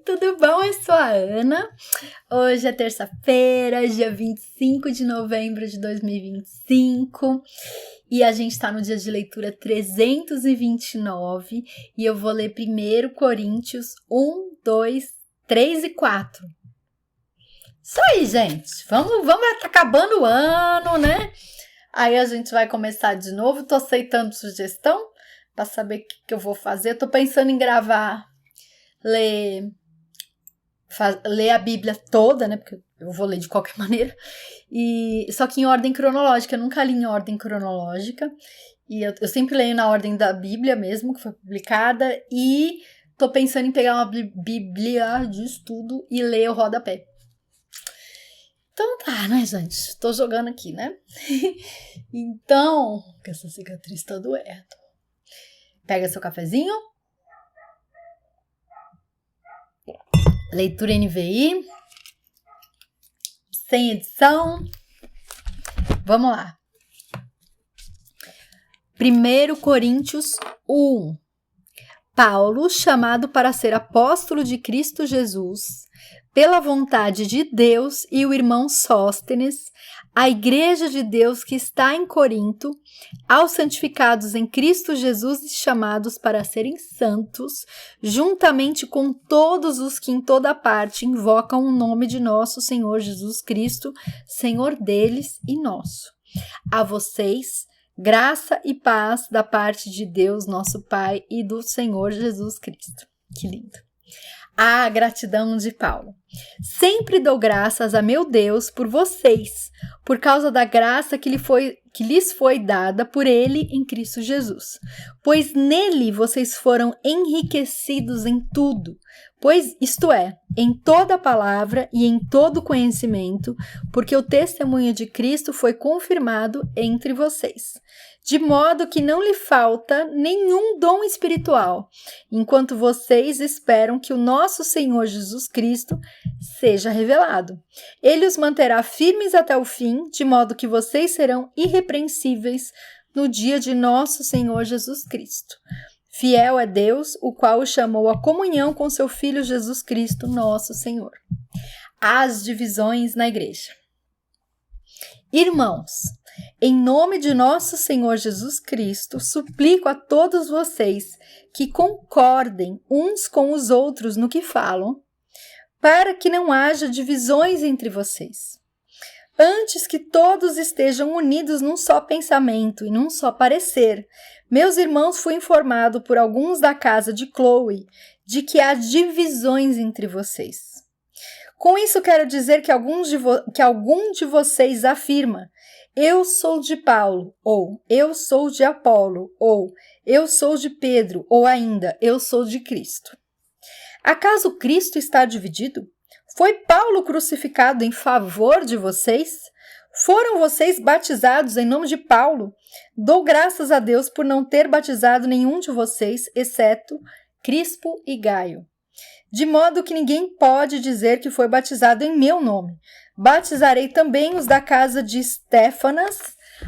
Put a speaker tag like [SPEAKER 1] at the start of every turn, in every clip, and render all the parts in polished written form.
[SPEAKER 1] tudo bom? Eu sou a Ana. Hoje é terça-feira, dia 25 de novembro de 2025 e a gente está no dia de leitura 329 e eu vou ler primeiro Coríntios 1, 2, 3 e 4. Isso aí, gente. Vamos tá acabando o ano, né? Aí a gente vai começar de novo. Tô aceitando sugestão para saber o que eu vou fazer. Tô pensando em gravar, ler a Bíblia toda, né? Porque eu vou ler de qualquer maneira. Só que em ordem cronológica. Eu nunca li em ordem cronológica. E eu sempre leio na ordem da Bíblia mesmo, que foi publicada. E tô pensando em pegar uma Bíblia de estudo e ler o rodapé. Então tá, né, gente? Tô jogando aqui, né? Então, que essa cicatriz tá doendo. Pega seu cafezinho. Leitura NVI. Sem edição. Vamos lá. 1 Coríntios 1. Paulo, chamado para ser apóstolo de Cristo Jesus, pela vontade de Deus, e o irmão Sóstenes, a igreja de Deus que está em Corinto, aos santificados em Cristo Jesus e chamados para serem santos, juntamente com todos os que em toda parte invocam o nome de nosso Senhor Jesus Cristo, Senhor deles e nosso. A vocês, graça e paz da parte de Deus, nosso Pai, e do Senhor Jesus Cristo. Que lindo! A gratidão de Paulo. Sempre dou graças a meu Deus por vocês, por causa da graça que lhes foi dada por ele em Cristo Jesus. Pois nele vocês foram enriquecidos em tudo, isto é, em toda palavra e em todo conhecimento, porque o testemunho de Cristo foi confirmado entre vocês. De modo que não lhe falta nenhum dom espiritual, enquanto vocês esperam que o nosso Senhor Jesus Cristo seja revelado. Ele os manterá firmes até o fim, de modo que vocês serão irrepreensíveis no dia de nosso Senhor Jesus Cristo. Fiel é Deus, o qual o chamou à comunhão com seu Filho Jesus Cristo, nosso Senhor. As divisões na igreja. Irmãos, em nome de nosso Senhor Jesus Cristo, suplico a todos vocês que concordem uns com os outros no que falam, para que não haja divisões entre vocês. Antes que todos estejam unidos num só pensamento e num só parecer. Meus irmãos, fui informado por alguns da casa de Chloe de que há divisões entre vocês. Com isso quero dizer que algum de vocês afirma: eu sou de Paulo, ou eu sou de Apolo, ou eu sou de Pedro, ou ainda eu sou de Cristo. Acaso Cristo está dividido? Foi Paulo crucificado em favor de vocês? Foram vocês batizados em nome de Paulo? Dou graças a Deus por não ter batizado nenhum de vocês, exceto Crispo e Gaio. De modo que ninguém pode dizer que foi batizado em meu nome. Batizarei também os da casa de Estéfanas.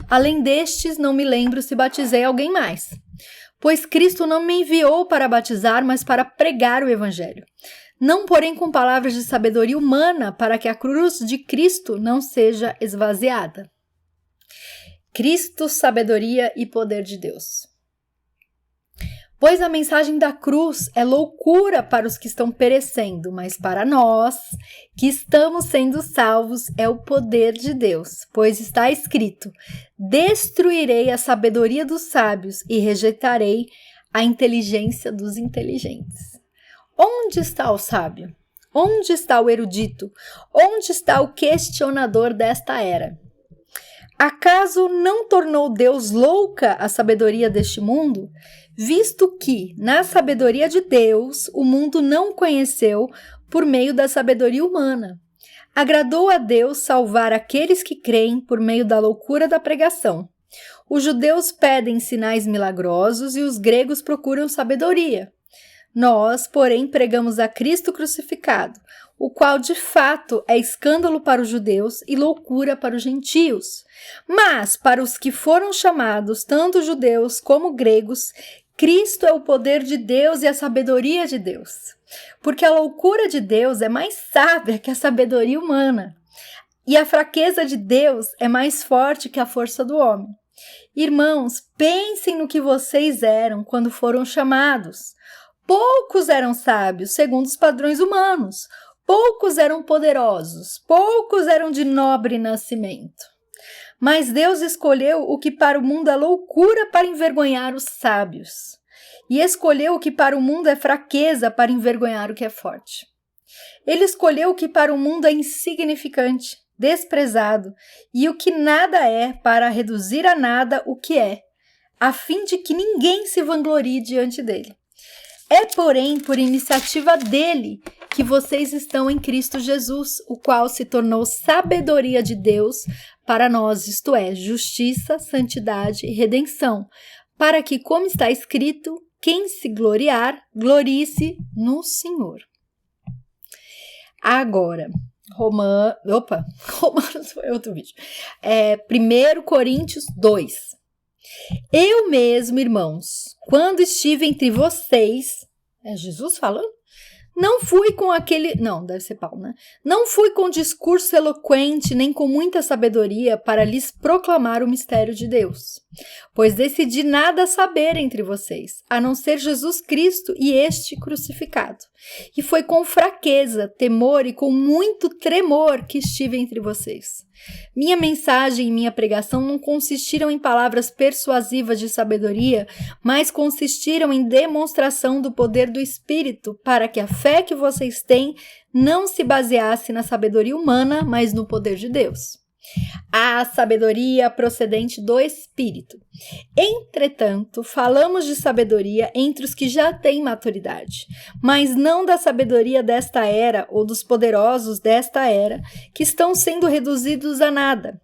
[SPEAKER 1] Além destes, não me lembro se batizei alguém mais. Pois Cristo não me enviou para batizar, mas para pregar o evangelho. Não, porém, com palavras de sabedoria humana, para que a cruz de Cristo não seja esvaziada. Cristo, sabedoria e poder de Deus. Pois a mensagem da cruz é loucura para os que estão perecendo, mas para nós, que estamos sendo salvos, é o poder de Deus. Pois está escrito: destruirei a sabedoria dos sábios e rejeitarei a inteligência dos inteligentes. Onde está o sábio? Onde está o erudito? Onde está o questionador desta era? Acaso não tornou Deus louca a sabedoria deste mundo? Visto que, na sabedoria de Deus, o mundo não conheceu por meio da sabedoria humana. Agradou a Deus salvar aqueles que creem por meio da loucura da pregação. Os judeus pedem sinais milagrosos e os gregos procuram sabedoria. Nós, porém, pregamos a Cristo crucificado, o qual de fato é escândalo para os judeus e loucura para os gentios. Mas para os que foram chamados, tanto judeus como gregos, Cristo é o poder de Deus e a sabedoria de Deus. porque a loucura de Deus é mais sábia que a sabedoria humana, e a fraqueza de Deus é mais forte que a força do homem. Irmãos, pensem no que vocês eram quando foram chamados. Poucos eram sábios segundo os padrões humanos, poucos eram poderosos, poucos eram de nobre nascimento. Mas Deus escolheu o que para o mundo é loucura para envergonhar os sábios, e escolheu o que para o mundo é fraqueza para envergonhar o que é forte. Ele escolheu o que para o mundo é insignificante, desprezado, e o que nada é para reduzir a nada o que é, a fim de que ninguém se vanglorie diante dele. É, porém, por iniciativa dele que vocês estão em Cristo Jesus, o qual se tornou sabedoria de Deus para nós, isto é, justiça, santidade e redenção, para que, como está escrito, quem se gloriar, glorie-se no Senhor. Agora, Romanos foi outro vídeo. 1 Coríntios 2. Eu mesmo, irmãos, quando estive entre vocês, é Jesus falando? Não fui com deve ser Paulo, né? Não fui com discurso eloquente, nem com muita sabedoria para lhes proclamar o mistério de Deus, pois decidi nada saber entre vocês, a não ser Jesus Cristo e este crucificado. E foi com fraqueza, temor e com muito tremor que estive entre vocês. Minha mensagem e minha pregação não consistiram em palavras persuasivas de sabedoria, mas consistiram em demonstração do poder do Espírito, para que a fé que vocês têm não se baseasse na sabedoria humana, mas no poder de Deus. A sabedoria procedente do Espírito. Entretanto, falamos de sabedoria entre os que já têm maturidade, mas não da sabedoria desta era ou dos poderosos desta era, que estão sendo reduzidos a nada.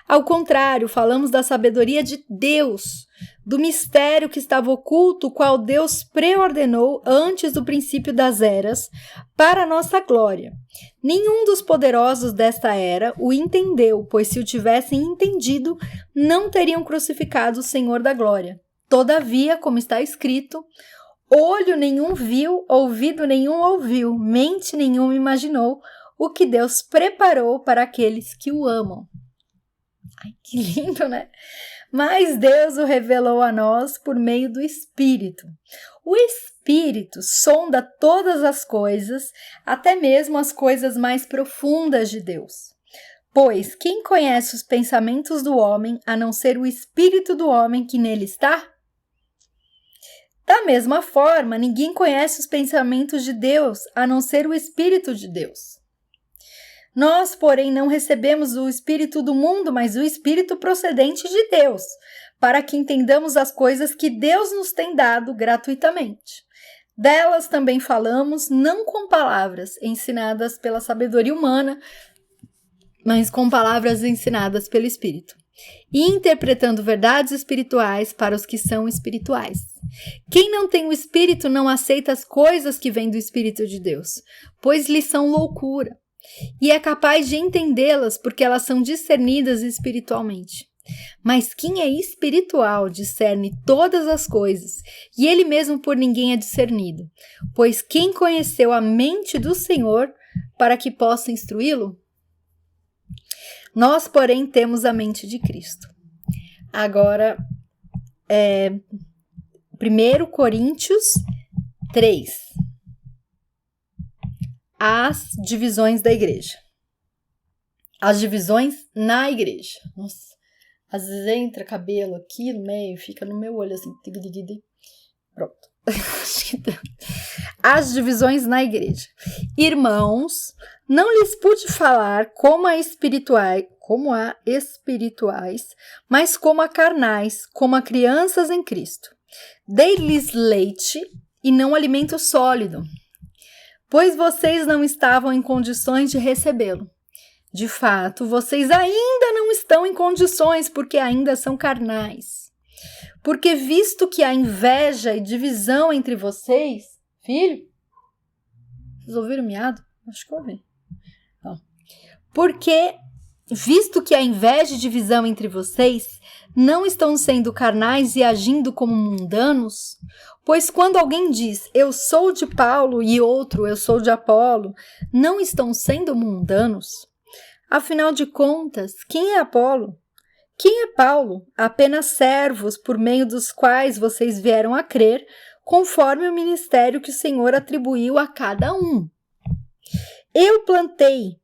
[SPEAKER 1] Ao contrário, falamos da sabedoria de Deus, do mistério que estava oculto, o qual Deus preordenou antes do princípio das eras, para a nossa glória. Nenhum dos poderosos desta era o entendeu, pois se o tivessem entendido, não teriam crucificado o Senhor da glória. Todavia, como está escrito, olho nenhum viu, ouvido nenhum ouviu, mente nenhuma imaginou o que Deus preparou para aqueles que o amam. Ai, que lindo, né? Mas Deus o revelou a nós por meio do Espírito. O Espírito sonda todas as coisas, até mesmo as coisas mais profundas de Deus. Pois quem conhece os pensamentos do homem, a não ser o Espírito do homem que nele está? Da mesma forma, ninguém conhece os pensamentos de Deus, a não ser o Espírito de Deus. Nós, porém, não recebemos o Espírito do mundo, mas o Espírito procedente de Deus, para que entendamos as coisas que Deus nos tem dado gratuitamente. Delas também falamos, não com palavras ensinadas pela sabedoria humana, mas com palavras ensinadas pelo Espírito, e interpretando verdades espirituais para os que são espirituais. Quem não tem o Espírito não aceita as coisas que vêm do Espírito de Deus, pois lhes são loucura. E é capaz de entendê-las porque elas são discernidas espiritualmente. Mas quem é espiritual discerne todas as coisas, e ele mesmo por ninguém é discernido. Pois quem conheceu a mente do Senhor para que possa instruí-lo? Nós, porém, temos a mente de Cristo. Agora, 1 Coríntios 3. As divisões da igreja. As divisões na igreja. Nossa, às vezes entra cabelo aqui no meio, fica no meu olho assim. Pronto. As divisões na igreja. Irmãos, não lhes pude falar como a espirituais, mas como a carnais, como a crianças em Cristo. Dei-lhes leite e não alimento sólido, pois vocês não estavam em condições de recebê-lo. De fato, vocês ainda não estão em condições, porque ainda são carnais. Porque visto que há inveja e divisão entre vocês... Filho? Vocês ouviram o miado? Acho que eu ouvi. Não. Porque, visto que há inveja e divisão entre vocês, não estão sendo carnais e agindo como mundanos? Pois quando alguém diz, eu sou de Paulo, e outro, eu sou de Apolo, não estão sendo mundanos? Afinal de contas, quem é Apolo? Quem é Paulo? Apenas servos por meio dos quais vocês vieram a crer, conforme o ministério que o Senhor atribuiu a cada um. Eu plantei,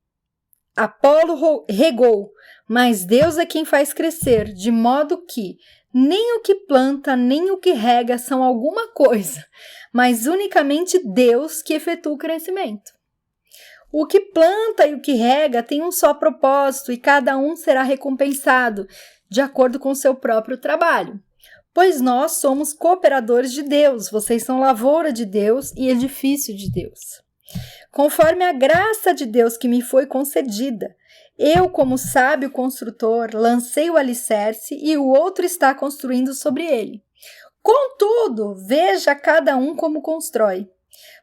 [SPEAKER 1] Apolo regou, mas Deus é quem faz crescer, de modo que nem o que planta, nem o que rega são alguma coisa, mas unicamente Deus que efetua o crescimento. O que planta e o que rega tem um só propósito e cada um será recompensado de acordo com seu próprio trabalho. Pois nós somos cooperadores de Deus, vocês são lavoura de Deus e edifício de Deus. Conforme a graça de Deus que me foi concedida, eu, como sábio construtor, lancei o alicerce e o outro está construindo sobre ele. Contudo, veja cada um como constrói.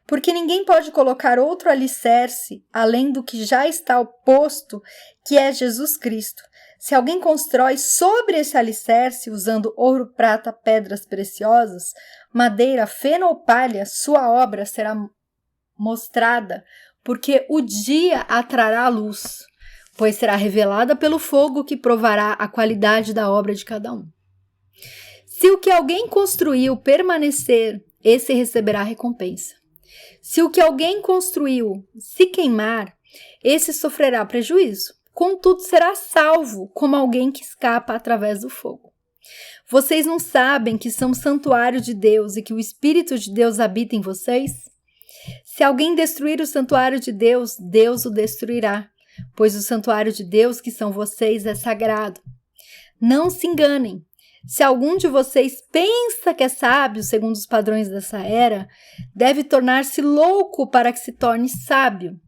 [SPEAKER 1] Porque ninguém pode colocar outro alicerce além do que já está posto, que é Jesus Cristo. Se alguém constrói sobre esse alicerce, usando ouro, prata, pedras preciosas, madeira, feno ou palha, sua obra será mostrada, porque o dia a trará a luz, pois será revelada pelo fogo que provará a qualidade da obra de cada um. Se o que alguém construiu permanecer, esse receberá recompensa. Se o que alguém construiu se queimar, esse sofrerá prejuízo. Contudo, será salvo como alguém que escapa através do fogo. Vocês não sabem que são santuário de Deus e que o Espírito de Deus habita em vocês? Se alguém destruir o santuário de Deus, Deus o destruirá, pois o santuário de Deus, que são vocês, é sagrado. Não se enganem. Se algum de vocês pensa que é sábio, segundo os padrões dessa era, deve tornar-se louco para que se torne sábio,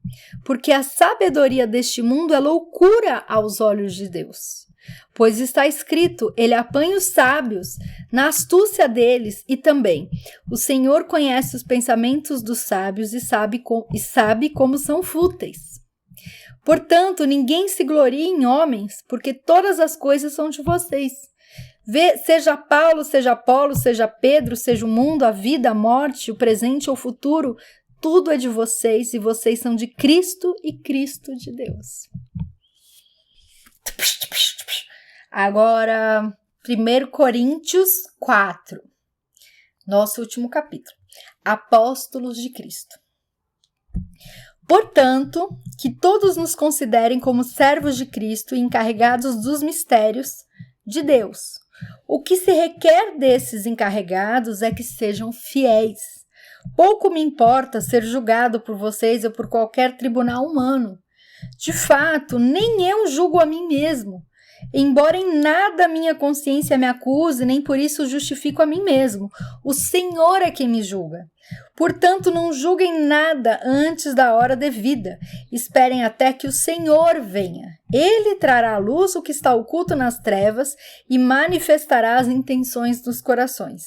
[SPEAKER 1] porque a sabedoria deste mundo é loucura aos olhos de Deus. Pois está escrito, ele apanha os sábios na astúcia deles, e também, o Senhor conhece os pensamentos dos sábios e sabe como são fúteis. Portanto, ninguém se glorie em homens, porque todas as coisas são de vocês. Seja Paulo, seja Apolo, seja Pedro, seja o mundo, a vida, a morte, o presente ou o futuro, tudo é de vocês e vocês são de Cristo e Cristo de Deus. Agora, 1 Coríntios 4, nosso último capítulo. Apóstolos de Cristo. Portanto, que todos nos considerem como servos de Cristo e encarregados dos mistérios de Deus. O que se requer desses encarregados é que sejam fiéis. Pouco me importa ser julgado por vocês ou por qualquer tribunal humano. De fato, nem eu julgo a mim mesmo. Embora em nada minha consciência me acuse, nem por isso justifico a mim mesmo. O Senhor é quem me julga. Portanto, não julguem nada antes da hora devida. Esperem até que o Senhor venha. Ele trará à luz o que está oculto nas trevas e manifestará as intenções dos corações.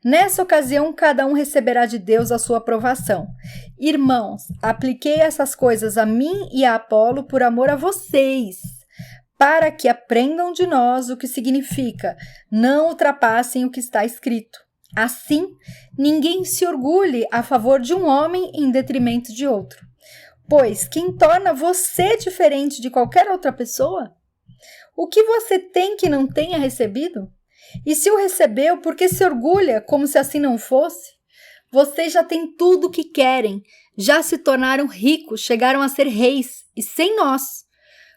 [SPEAKER 1] Nessa ocasião, cada um receberá de Deus a sua aprovação. Irmãos, apliquei essas coisas a mim e a Apolo por amor a vocês, para que aprendam de nós o que significa não ultrapassem o que está escrito. Assim, ninguém se orgulhe a favor de um homem em detrimento de outro. Pois quem torna você diferente de qualquer outra pessoa? O que você tem que não tenha recebido? E se o recebeu, por que se orgulha como se assim não fosse? Vocês já têm tudo o que querem, já se tornaram ricos, chegaram a ser reis, e sem nós.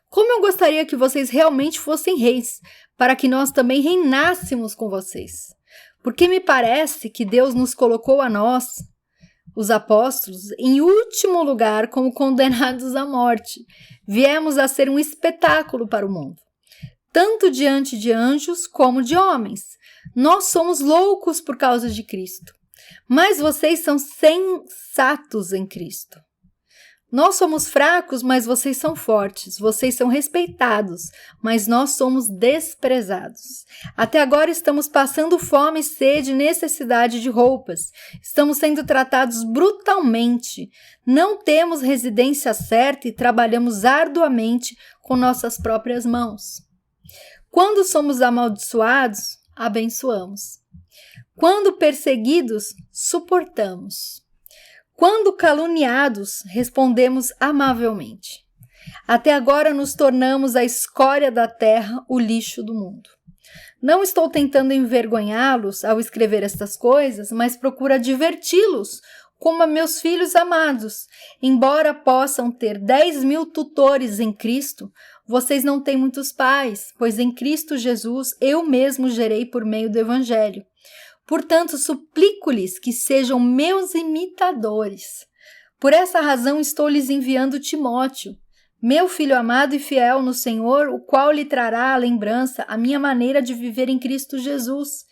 [SPEAKER 1] Como eu gostaria que vocês realmente fossem reis, para que nós também reinássemos com vocês. Porque me parece que Deus nos colocou a nós, os apóstolos, em último lugar como condenados à morte. Viemos a ser um espetáculo para o mundo, tanto diante de anjos como de homens. Nós somos loucos por causa de Cristo, mas vocês são sensatos em Cristo. Nós somos fracos, mas vocês são fortes. Vocês são respeitados, mas nós somos desprezados. Até agora estamos passando fome, sede e necessidade de roupas. Estamos sendo tratados brutalmente. Não temos residência certa e trabalhamos arduamente com nossas próprias mãos. Quando somos amaldiçoados, abençoamos. Quando perseguidos, suportamos. Quando caluniados, respondemos amavelmente. Até agora nos tornamos a escória da terra, o lixo do mundo. Não estou tentando envergonhá-los ao escrever estas coisas, mas procuro diverti-los como a meus filhos amados. Embora possam ter 10.000 tutores em Cristo, vocês não têm muitos pais, pois em Cristo Jesus eu mesmo gerei por meio do Evangelho. Portanto, suplico-lhes que sejam meus imitadores. Por essa razão estou lhes enviando Timóteo, meu filho amado e fiel no Senhor, o qual lhe trará à lembrança a minha maneira de viver em Cristo Jesus,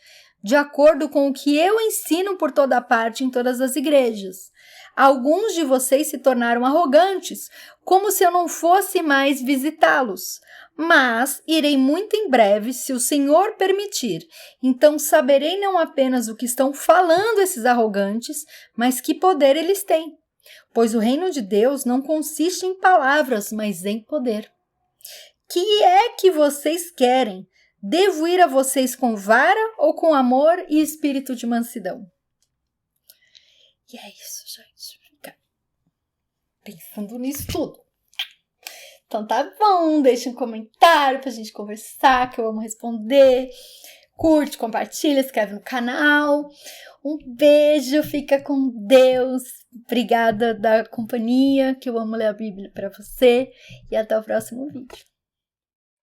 [SPEAKER 1] de acordo com o que eu ensino por toda parte em todas as igrejas. Alguns de vocês se tornaram arrogantes, como se eu não fosse mais visitá-los. Mas irei muito em breve, se o Senhor permitir. Então saberei não apenas o que estão falando esses arrogantes, mas que poder eles têm. Pois o reino de Deus não consiste em palavras, mas em poder. Que é que vocês querem? Devo ir a vocês com vara ou com amor e espírito de mansidão? E é isso, gente. Fica pensando nisso tudo. Então tá bom, deixa um comentário pra gente conversar, que eu amo responder. Curte, compartilha, se inscreve no canal. Um beijo, fica com Deus. Obrigada da companhia, que eu amo ler a Bíblia pra você. E até o próximo vídeo.